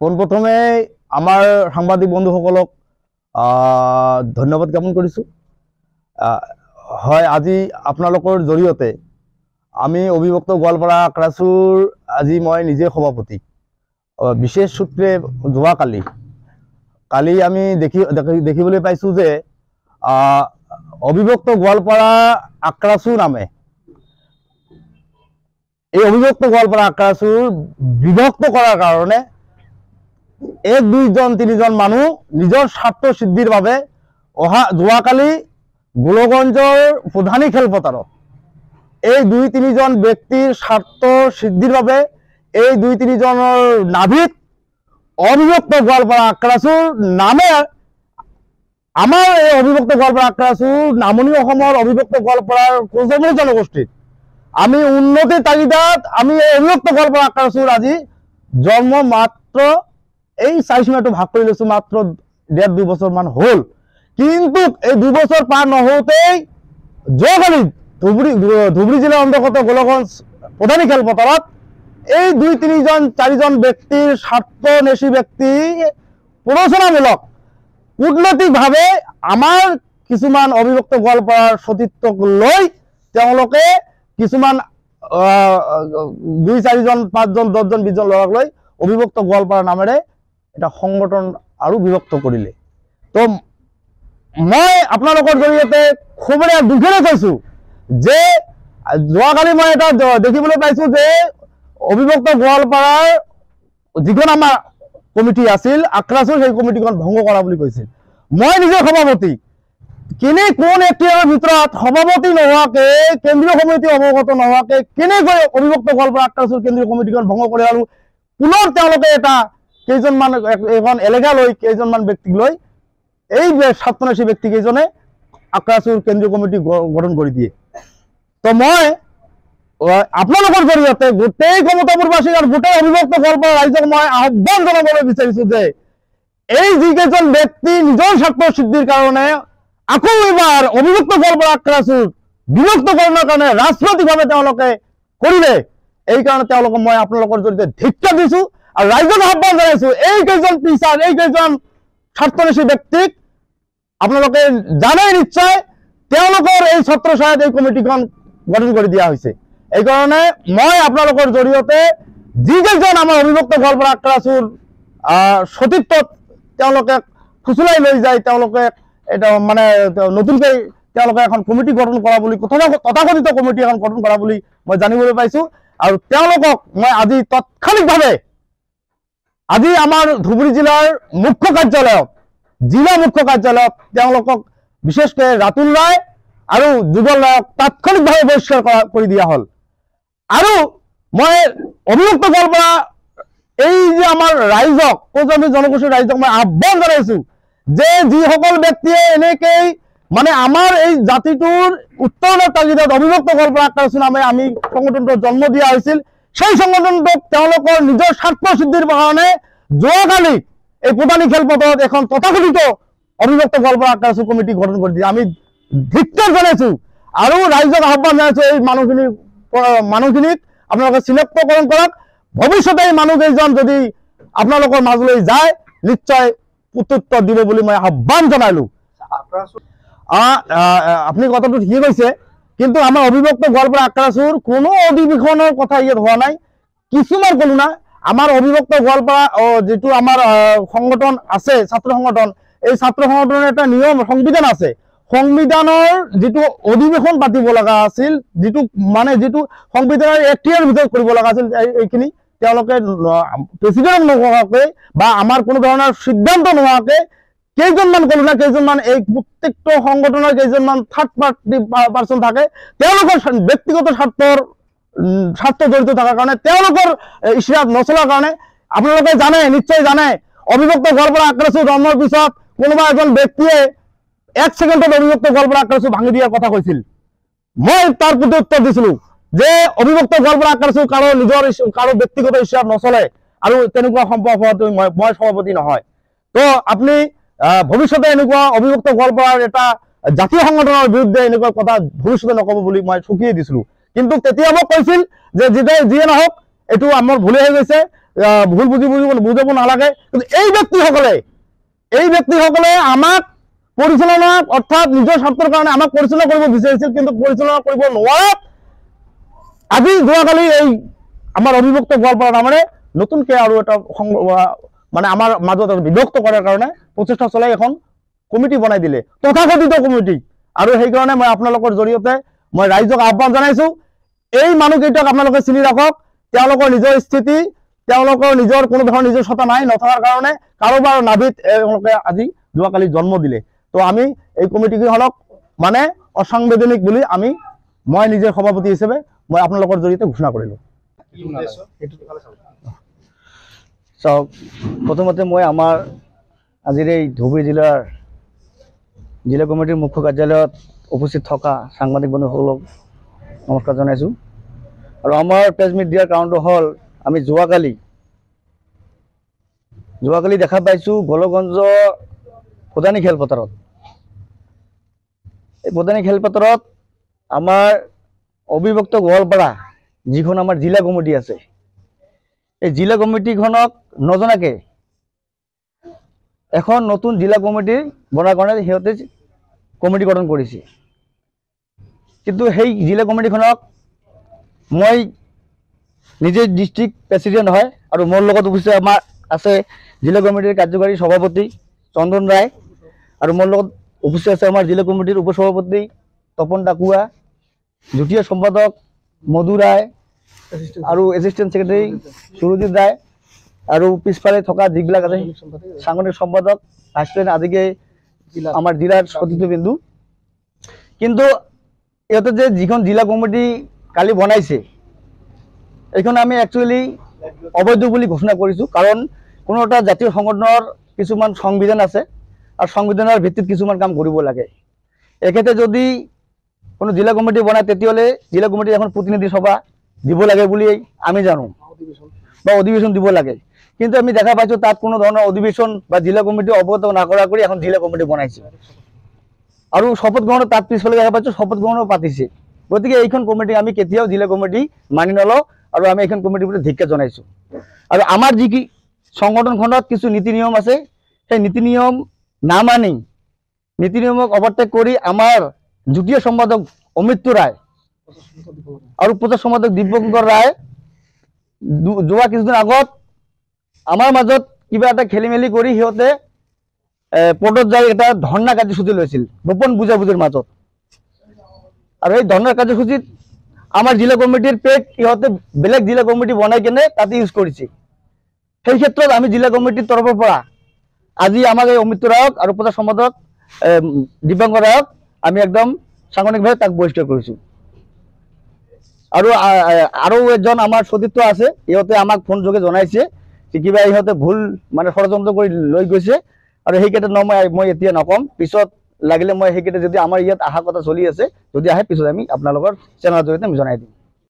পোনপ্ৰথমে আমাৰ সাংবাদিক বন্ধুসকলক ধন্যবাদ জ্ঞাপন কৰিছোঁ। হয়, আজি আপোনালোকৰ জৰিয়তে আমি অবিভক্ত গোৱালপাৰা আখৰাচুৰ আজি মই নিজে সভাপতি। বিশেষ সূত্ৰে কালি আমি দেখিবলৈ পাইছোঁ যে অবিভক্ত গোৱালপাৰা আখৰাচুৰ নামে এই অবিভক্ত গোৱালপাৰা আখৰাচুৰ বিভক্ত কৰাৰ কাৰণে 1, 2 জন 3 জন মানুহ নিজৰ স্বাৰ্থ সিদ্ধিৰ বাবে যোৱাকালি গোলগঞ্জৰ প্ৰধানী খেলপথাৰত এই 2-3 জন ব্যক্তিৰ স্বাৰ্থ সিদ্ধিৰ বাবে এই 2-3 জনৰ নাভিত অবিভক্ত গোৱালপাৰা আখৰাচুৰ নামে আমাৰ এই অবিভক্ত গোৱালপাৰা আখৰাচুৰ নামনি অসমৰ অবিভক্ত গোৱালপাৰাৰ কোচবিহাৰ জনগোষ্ঠীৰ আমি উন্নতিৰ তাগিদাত আমি এই অবিভক্ত গোৱালপাৰা আখৰাচুৰ আজি জন্ম মাত্ৰ এই চাৰিসীমাটো ভাগ কৰি লৈছো মাত্ৰ 1.5-2 বছৰমান হ'ল। কিন্তু এই 2 বছৰ পাৰ নহওঁতেই যোৱাকালি ধুবুৰী জিলাৰ অন্তৰ্গত গোলগঞ্জ প্ৰধানী খেলপথাৰত এই 2-3 জন 4 জন ব্যক্তিৰ স্বাৰ্থনেশী ব্যক্তি প্ৰৰোচনামূলক কূটনৈতিকভাৱে আমাৰ কিছুমান অবিভক্ত গোৱালপাৰাৰ সতীত্বক লৈ তেওঁলোকে কিছুমান 2-4 জন 5 জন 10 জন 20 জন ল'ৰাক লৈ অবিভক্ত গোৱালপাৰা নামেৰে এটা সংগঠন আৰু বিভক্ত কৰিলে। তো মই আপোনালোকৰ জৰিয়তে খুবেই দুখেৰে কৈছোঁ যে যোৱাকালি মই এটা দেখিবলৈ পাইছোঁ যে অবিভক্ত গোৱালপাৰাৰ যিখন আমাৰ কমিটি আছিল আখৰাচুৰ সেই কমিটিখন ভংগ কৰা বুলি কৈছিল। মই নিজে সভাপতি, কোন এতিয়াৰ ভিতৰত সভাপতি নোহোৱাকে কেন্দ্ৰীয় সমিতি অৱগত নোহোৱাকে কেনেকৈ অবিভক্ত গোৱালপাৰা আখৰাচুৰ কেন্দ্ৰীয় কমিটিখন ভংগ কৰে আৰু পুনৰ তেওঁলোকে এটা কেইজনমান এখন এলেকা লৈ কেইজনমান ব্যক্তিক লৈ এই স্বাৰ্থনাশী ব্যক্তি কেইজনে আখৰাচুৰ কেন্দ্ৰীয় কমিটি গঠন কৰি দিয়ে। তো মই আপোনালোকৰ জৰিয়তে গোটেই কমতাপুৰবাসী আৰু গোটেই অবিভক্ত গোৱালপাৰা ৰাইজক মই আহ্বান জনাবলৈ বিচাৰিছোঁ যে এই যিকেইজন ব্যক্তি নিজৰ স্বাৰ্থ সিদ্ধিৰ কাৰণে আকৌ এবাৰ অবিভক্ত গোৱালপাৰা আখৰাচুৰ বিভক্তকৰণৰ কাৰণে ৰাজনৈতিকভাৱে তেওঁলোকে কৰিলে, এই কাৰণে তেওঁলোকক মই আপোনালোকৰ জৰিয়তে ধিক্কাৰ দিছোঁ আৰু ৰাইজক আহ্বান জনাইছোঁ এই কেইজন টিচাৰ এই কেইজন স্বাৰ্থনেশী ব্যক্তিক আপোনালোকে জানে নিশ্চয় তেওঁলোকৰ এই ছত্ৰছায়াত এই কমিটিখন গঠন কৰি দিয়া হৈছে। এই কাৰণে মই আপোনালোকৰ জৰিয়তে যিকেইজন আমাৰ অবিভক্ত গোৱালপাৰা আখৰাচুৰ সতীত্বত তেওঁলোকে ফুচুলাই লৈ যায় তেওঁলোকে এটা মানে নতুনকৈ তেওঁলোকে এখন কমিটি গঠন কৰা বুলি তথাকথিত কমিটি এখন গঠন কৰা বুলি মই জানিবলৈ পাইছোঁ। আৰু তেওঁলোকক মই আজি তাৎক্ষণিকভাৱে আজি আমাৰ ধুবুৰী জিলাৰ মুখ্য কাৰ্যালয়ত জিলা মুখ্য কাৰ্যালয়ত তেওঁলোকক বিশেষকৈ ৰাতুল ৰায় আৰু যুগল ৰায়ক তাৎক্ষণিকভাৱে বহিষ্কাৰ কৰি দিয়া হ'ল। আৰু মই অবিভক্ত গোৱালপাৰা এই যে আমাৰ ৰাইজক কোচবিহাৰ জনগোষ্ঠীৰ ৰাইজক মই আহ্বান জনাইছোঁ যে যিসকল ব্যক্তিয়ে এনেকৈ মানে আমাৰ এই জাতিটোৰ উত্তৰণৰ তাগিদাত অবিভক্ত গোৱালপাৰা আখৰাচুৰ নামে আমি সংগঠনটো জন্ম দিয়া হৈছিল, সেই সংগঠনটোক তেওঁলোকৰ নিজৰ স্বাৰ্থ সিদ্ধিৰ কাৰণে যোৱাকালি এই প্ৰধানী খেলপথাৰত এখন তথাকথিত অবিভক্ত গোৱালপাৰা আখৰাচুৰ কমিটি গঠন কৰি দিয়ে আমি ধিক্কাৰ জনাইছোঁ আৰু ৰাইজক আহ্বান জনাইছোঁ এই মানুহখিনিক আপোনালোকে চিনাক্তকৰণ কৰক। ভৱিষ্যতে এই মানুহকেইজন যদি আপোনালোকৰ মাজলৈ যায় নিশ্চয় প্ৰত্যুত্তৰ দিব বুলি মই আহ্বান জনালোঁ। আপুনি কথাটো ঠিকেই কৈছে, কিন্তু আমাৰ অবিভক্ত গোৱালপাৰা আখৰাচুৰ কোনো অধিৱেশনৰ কথা ইয়াত হোৱা নাই, কিছুমান ক'লো না আমাৰ অবিভক্ত গোৱালপাৰা যিটো আমাৰ সংগঠন আছে ছাত্ৰ সংগঠন এই ছাত্ৰ সংগঠনৰ এটা নিয়ম সংবিধান আছে, সংবিধানৰ যিটো অধিৱেশন পাতিব লগা আছিল যিটো সংবিধানৰ 1 ইয়াৰ ভিতৰত কৰিব লগা আছিল এইখিনি তেওঁলোকে প্ৰেচিডেণ্ট নোহোৱাকৈ বা আমাৰ কোনো ধৰণৰ সিদ্ধান্ত নোহোৱাকৈ কেইজনমান ক'লো না কেইজনমান এই প্ৰত্যেকটো সংগঠনৰ কেইজনমান থাৰ্ড পাৰ্চন থাকে তেওঁলোকৰ ব্যক্তিগত স্বাৰ্থ জড়িত থকাৰ কাৰণে তেওঁলোকৰ ইছৰাত নচলাৰ কাৰণে আপোনালোকে জানে নিশ্চয় জানে অবিভক্ত গোৱালপাৰা আখৰাচুৰ জন্মৰ পিছত কোনোবা এজন ব্যক্তিয়ে 1 ছেকেণ্ডত অবিভক্ত গোৱালপাৰা আখৰাচুৰ ভাঙি দিয়াৰ কথা কৈছিল। মই তাৰ প্ৰতি উত্তৰ দিছিলোঁ যে অবিভক্ত গোৱালপাৰা আখৰাচুৰ কাৰো ব্যক্তিগত ইছৰাত নচলে আৰু তেনেকুৱা সম্ভৱ হোৱাটো মই সভাপতি নহয়। তো আপুনি ভৱিষ্যতে এনেকুৱা অবিভক্ত গোৱালপাৰাৰ এটা জাতীয় সংগঠনৰ বিৰুদ্ধে এনেকুৱা কথা ভৱিষ্যতে নক'ব বুলি মই চকিয়ে দিছিলোঁ। কিন্তু তেতিয়া মোক কৈছিল যে যিয়ে নহওক এইটো আমাৰ ভুলে হৈ গৈছে, ভুল বুজাব নালাগে। কিন্তু এই ব্যক্তিসকলে আমাক পৰিচালনা অৰ্থাৎ নিজৰ স্বাৰ্থৰ কাৰণে আমাক পৰিচালনা কৰিব বিচাৰিছিল, কিন্তু পৰিচালনা কৰিব নোৱাৰাত আজি যোৱাকালি এই আমাৰ অবিভক্ত গোৱালপাৰা নামেৰে নতুনকৈ আৰু এটা মানে আমাৰ মাজত বিভক্ত কৰাৰ কাৰণে প্ৰচেষ্টা চলাই এখন কমিটি বনাই দিলে, তথাকথিত কমিটি। আৰু সেইকাৰণে মই আপোনালোকৰ জৰিয়তে মই ৰাইজক আহ্বান জনাইছো, এই মানুহকেইটাক আপোনালোকে চিনি ৰাখক। তেওঁলোকৰ নিজৰ স্থিতি, তেওঁলোকৰ নিজৰ কোনো ধৰণৰ নিজস্বতা নাই, নথকাৰ কাৰণে কাৰোবাৰ নাভিত এওঁলোকে আজি যোৱাকালি জন্ম দিলে। তো আমি এই কমিটিকেইখনক মানে অসাংবিধানিক বুলি মই নিজে সভাপতি হিচাপে মই আপোনালোকৰ জৰিয়তে ঘোষণা কৰিলোঁ। চাওক, প্ৰথমতে মই আমাৰ আজিৰ এই ধুবুৰী জিলা কমিটিৰ মুখ্য কাৰ্যালয়ত উপস্থিত থকা সাংবাদিক বন্ধুসকলক নমস্কাৰ জনাইছোঁ। আৰু আমাৰ প্ৰেছ মিট দিয়াৰ কাৰণটো হ'ল, আমি যোৱাকালি দেখা পাইছোঁ গোলগঞ্জ প্ৰধানী খেলপথাৰত। এই প্ৰধানী খেলপথাৰত আমাৰ অবিভক্ত গোৱালপাৰা যিখন আমাৰ জিলা কমিটি আছে, এই জিলা কমিটিখনক নজনাকে এখন নতুন জিলা কমিটি বনাৰ কাৰণে সিহঁতে কমিটি গঠন কৰিছে। কিন্তু সেই জিলা কমিটিখনক মই নিজে ডিষ্ট্ৰিক্ট প্ৰেচিডেণ্ট হয়, আৰু মোৰ লগত উপস্থিত আমাৰ আছে জিলা কমিটিৰ কাৰ্যকাৰী সভাপতি চন্দন ৰায়, আৰু মোৰ লগত উপস্থিত আছে আমাৰ জিলা কমিটিৰ উপসভাপতি তপন ডাকুয়া, যুটীয়া সম্পাদক মধু ৰায়, আৰু এছিষ্টেণ্ট ছেক্ৰেটাৰী সুৰজিৎ ৰায়, আৰু পিছফালে থকা যিবিলাক আছে সাংগঠনিক সম্পাদক ভাইচ আদিকে আমাৰ জিলাৰ সতীৰ্থবিন্দু। কিন্তু ইহঁতে যে যিখন জিলা কমিটি কালি বনাইছে, এইখন আমি একচুৱেলি অবৈধ বুলি ঘোষণা কৰিছোঁ। কাৰণ কোনো এটা জাতীয় সংগঠনৰ কিছুমান সংবিধান আছে, আৰু সংবিধানৰ ভিত্তিত কিছুমান কাম কৰিব লাগে। এখেতে যদি কোনো জিলা কমিটি বনায়, তেতিয়াহ'লে জিলা কমিটি এখন প্ৰতিনিধি সভা দিব লাগে বুলি আমি জানো, বা অধিৱেশন দিব লাগে। কিন্তু আমি দেখা পাইছোঁ তাত কোনো ধৰণৰ অধিৱেশন বা জিলা কমিটি অৱগত নকৰা কৰি এখন জিলা কমিটি বনাইছে, আৰু শপত গ্ৰহণ তাত পিছফালে দেখা পাইছোঁ শপত গ্ৰহণো পাতিছে। গতিকে এইখন কমিটি আমি কেতিয়াও জিলা কমিটি মানি নলওঁ, আৰু আমি এইখন কমিটিৰ প্ৰতি ধিক্কাৰ জনাইছোঁ। আৰু আমাৰ যি সংগঠনখনত কিছু নীতি নিয়ম আছে, সেই নীতি নিয়ম নামানি, নীতি নিয়মক অভাৰটেক কৰি আমাৰ যুটীয়া সম্পাদক অমৃত্যু ৰায় আৰু প্ৰচাৰ সম্পাদক দিব্যঙ্কৰ ৰায় যোৱা কিছুদিন আগত আমাৰ মাজত কিবা এটা খেলি মেলি কৰি সিহঁতে পৰ্টত যাই এটা ধৰ্ণা কাৰ্যসূচী লৈছিল গোপন বুজাবুজিৰ মাজত। আৰু এই ধৰ্ণা কাৰ্যসূচীত আমাৰ জিলা কমিটিৰ পেক ইহঁতে বেলেগ জিলা কমিটি বনাই কেনে তাতে ইউজ কৰিছে। সেই ক্ষেত্ৰত আমি জিলা কমিটিৰ তৰফৰ পৰা আজি আমাক এই অমৃত্যু ৰায়ক আৰু প্ৰচাৰ সম্পাদক দিব্যঙ্কৰ ৰায়ক আমি একদম সাংগঠনিকভাৱে তাক বহিষ্কাৰ কৰিছোঁ। আৰু এজন আমাৰ সতীৰ্থ আছে, ইহঁতে আমাক ফোন যোগে জনাইছে যে কিবা ইহঁতে ভুল মানে ষড়যন্ত্ৰ কৰি লৈ গৈছে, আৰু সেইকেইটা নাম মই এতিয়া নকম, পিছত লাগিলে মই সেইকেইটা যদি আমাৰ ইয়াত অহা কথা চলি আছে, যদি আহে পিছত আমি আপোনালোকৰ চেনেলৰ জৰিয়তে আমি জনাই দিম।